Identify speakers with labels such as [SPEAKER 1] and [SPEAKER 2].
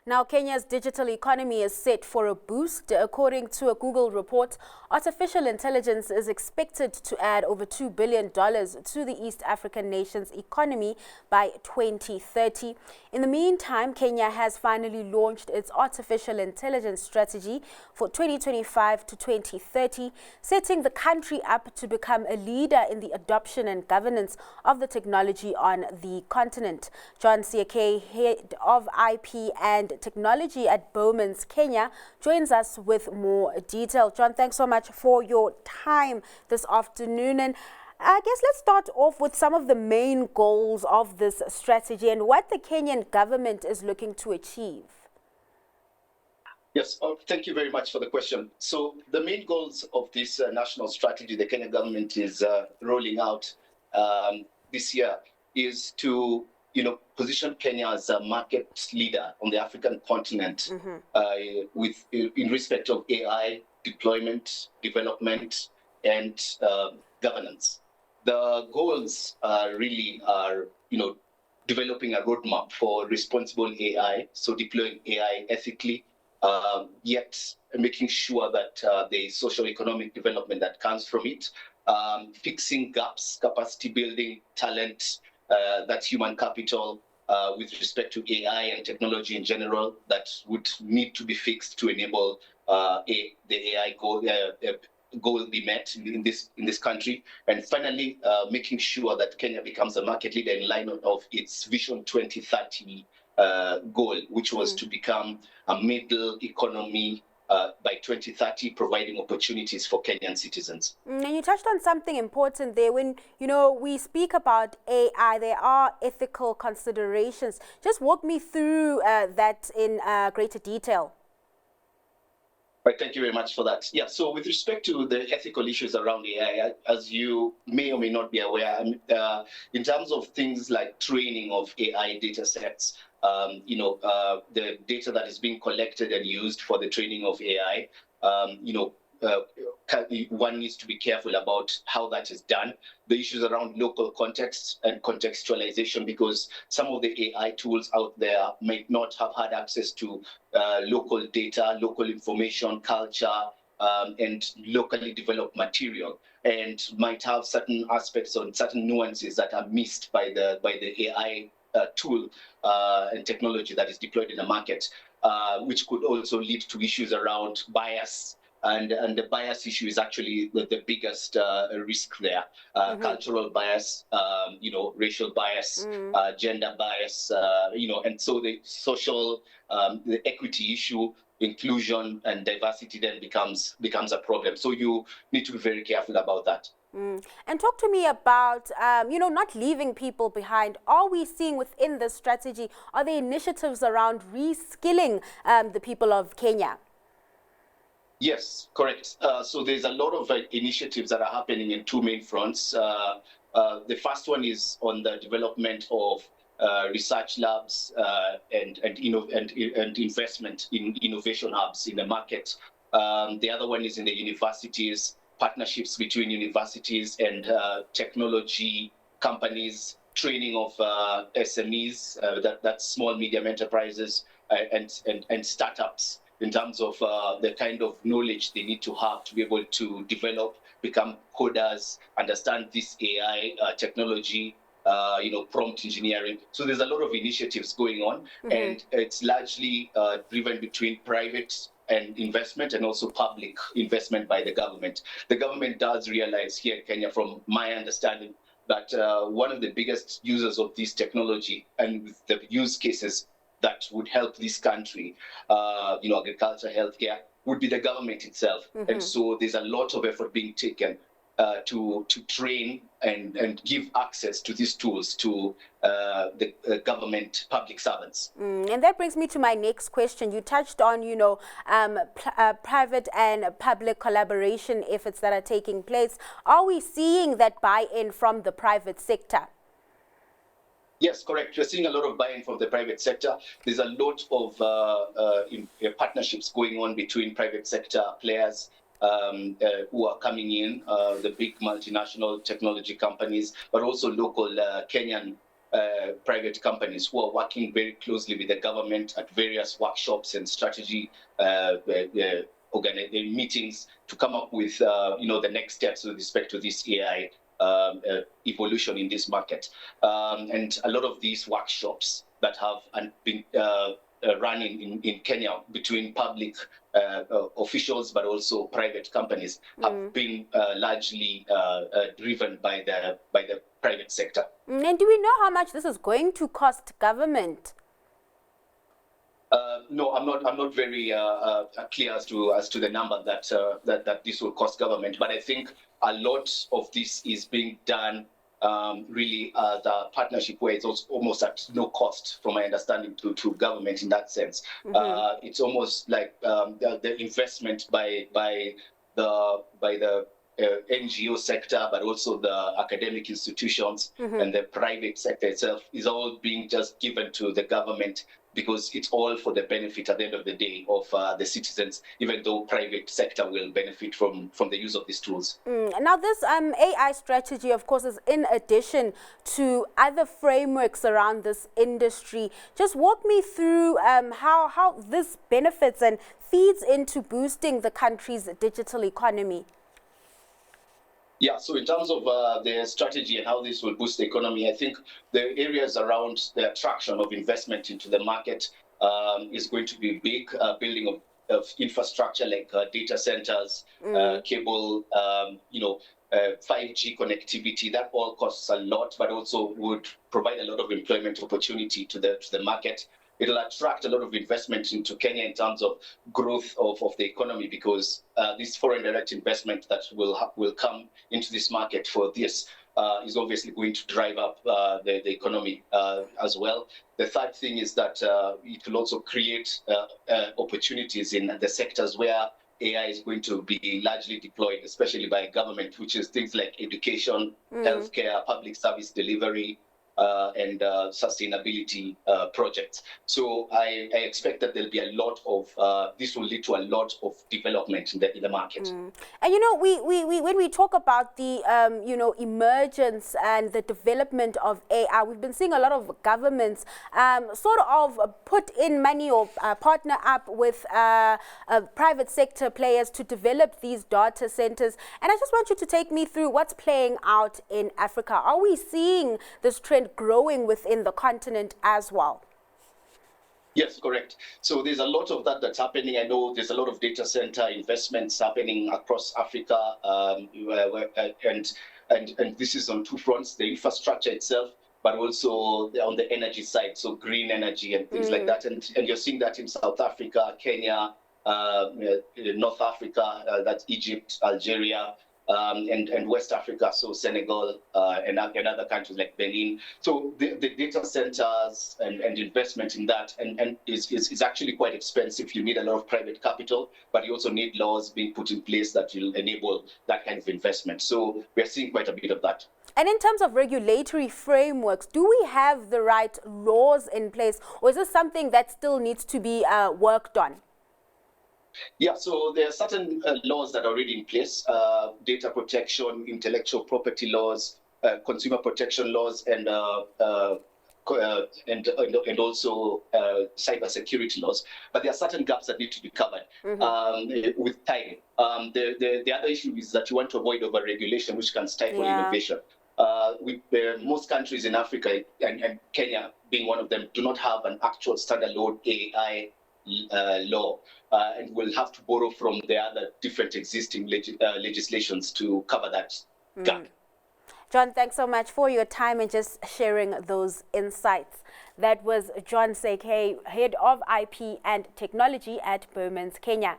[SPEAKER 1] Now, Kenya's digital economy is set for a boost. According to a Google report, artificial intelligence is expected to add over $2 billion to the East African nation's economy by 2030. In the meantime, Kenya has finally launched its artificial intelligence strategy for 2025 to 2030, setting the country up to become a leader in the adoption and governance of the technology on the continent. John Syekei, head of IP and technology at Bowmans Kenya, joins us with more detail. John, thanks so much for your time this afternoon. And I guess let's start off with some of the main goals of this strategy and what the Kenyan government is looking to achieve.
[SPEAKER 2] Yes, thank you very much for the question. So the main goals of this national strategy the Kenyan government is rolling out this year is to position Kenya as a market leader on the African continent in respect of AI deployment, development, and governance. The goals really are, developing a roadmap for responsible AI, so deploying AI ethically, yet making sure that the socio-economic development that comes from it, fixing gaps, capacity building, talent, that's human capital with respect to AI and technology in general that would need to be fixed to enable the AI goal be met in this country. And finally, making sure that Kenya becomes a market leader in line of its Vision 2030 goal, which was to become a middle economy by 2030, providing opportunities for Kenyan citizens.
[SPEAKER 1] And you touched on something important there. When, we speak about AI, there are ethical considerations. Just walk me through that in greater detail.
[SPEAKER 2] Right, thank you very much for that. Yeah, so with respect to the ethical issues around AI, as you may or may not be aware, in terms of things like training of AI data sets, the data that is being collected and used for the training of AI, one needs to be careful about how that is done. The issues around local context and contextualization, because some of the AI tools out there might not have had access to local data, local information, culture, and locally developed material, and might have certain aspects or certain nuances that are missed by the AI tool and technology that is deployed in the market, which could also lead to issues around bias. And the bias issue is actually the biggest risk there. Cultural bias, racial bias, gender bias, and so the social, the equity issue, inclusion and diversity then becomes a problem. So you need to be very careful about that.
[SPEAKER 1] And talk to me about, not leaving people behind. Are we seeing within this strategy, are there initiatives around reskilling the people of Kenya?
[SPEAKER 2] Yes, correct. So there's a lot of initiatives that are happening in two main fronts. The first one is on the development of research labs and investment in innovation hubs in the market. The other one is in the universities, partnerships between universities and technology companies, training of SMEs, that's small medium enterprises and startups, in terms of the kind of knowledge they need to have to be able to develop, become coders, understand this AI technology, prompt engineering. So there's a lot of initiatives going on, and it's largely driven between private and investment and also public investment by the government. The government does realize here in Kenya, from my understanding, that one of the biggest users of this technology and the use cases that would help this country, agriculture, healthcare, would be the government itself. And so there's a lot of effort being taken to train and give access to these tools to the government public servants.
[SPEAKER 1] And that brings me to my next question. You touched on, private and public collaboration efforts that are taking place. Are we seeing that buy-in from the private sector?
[SPEAKER 2] Yes, correct. We're seeing a lot of buy-in from the private sector. There's a lot of partnerships going on between private sector players who are coming in, the big multinational technology companies, but also local Kenyan private companies who are working very closely with the government at various workshops and strategy meetings to come up with the next steps with respect to this AI evolution in this market. And a lot of these workshops that have been running in Kenya between public officials but also private companies have been largely driven by the private sector.
[SPEAKER 1] And do we know how much this is going to cost government?
[SPEAKER 2] No, I'm not very clear as to the number that this will cost government. But I think a lot of this is being done really as a partnership where it's almost at no cost, from my understanding, to government in that sense. It's almost like the investment by the NGO sector, but also the academic institutions and the private sector itself is all being just given to the government, because it's all for the benefit at the end of the day of the citizens, even though private sector will benefit from the use of these tools.
[SPEAKER 1] Now, this AI strategy, of course, is in addition to other frameworks around this industry. Just walk me through how this benefits and feeds into boosting the country's digital economy.
[SPEAKER 2] Yeah, so in terms of the strategy and how this will boost the economy, I think the areas around the attraction of investment into the market is going to be big. Building of infrastructure like data centers, cable, 5G connectivity, that all costs a lot, but also would provide a lot of employment opportunity to the market. It'll attract a lot of investment into Kenya in terms of growth of the economy, because this foreign direct investment that will come into this market for this is obviously going to drive up the economy as well. The third thing is that it will also create opportunities in the sectors where AI is going to be largely deployed, especially by government, which is things like education, healthcare, public service delivery, and sustainability projects. So I expect that there'll be a lot of this will lead to a lot of development in the market.
[SPEAKER 1] And we when we talk about the emergence and the development of AI, we've been seeing a lot of governments sort of put in money or partner up with private sector players to develop these data centers. And I just want you to take me through what's playing out in Africa. Are we seeing this trend growing within the continent as well?
[SPEAKER 2] Yes, correct. So there's a lot of that's happening. I know there's a lot of data center investments happening across Africa, and this is on two fronts: the infrastructure itself, but also on the energy side, so green energy and things like that. And you're seeing that in South Africa, Kenya, North Africa, that's Egypt, Algeria, and West Africa, so Senegal and other countries like Benin. So the data centers and investment in that and is actually quite expensive. You need a lot of private capital, but you also need laws being put in place that will enable that kind of investment. So we're seeing quite a bit of that.
[SPEAKER 1] And in terms of regulatory frameworks, do we have the right laws in place, or is this something that still needs to be worked on?
[SPEAKER 2] Yeah, so there are certain laws that are already in place: data protection, intellectual property laws, consumer protection laws, and also cybersecurity laws. But there are certain gaps that need to be covered with time. The other issue is that you want to avoid over-regulation, which can stifle innovation. With most countries in Africa, and Kenya being one of them, do not have an actual standalone AI law, and will have to borrow from the other different existing legislations to cover that gap.
[SPEAKER 1] John, thanks so much for your time and just sharing those insights. That was John Syekei, Head of IP and Technology at Bowmans Kenya.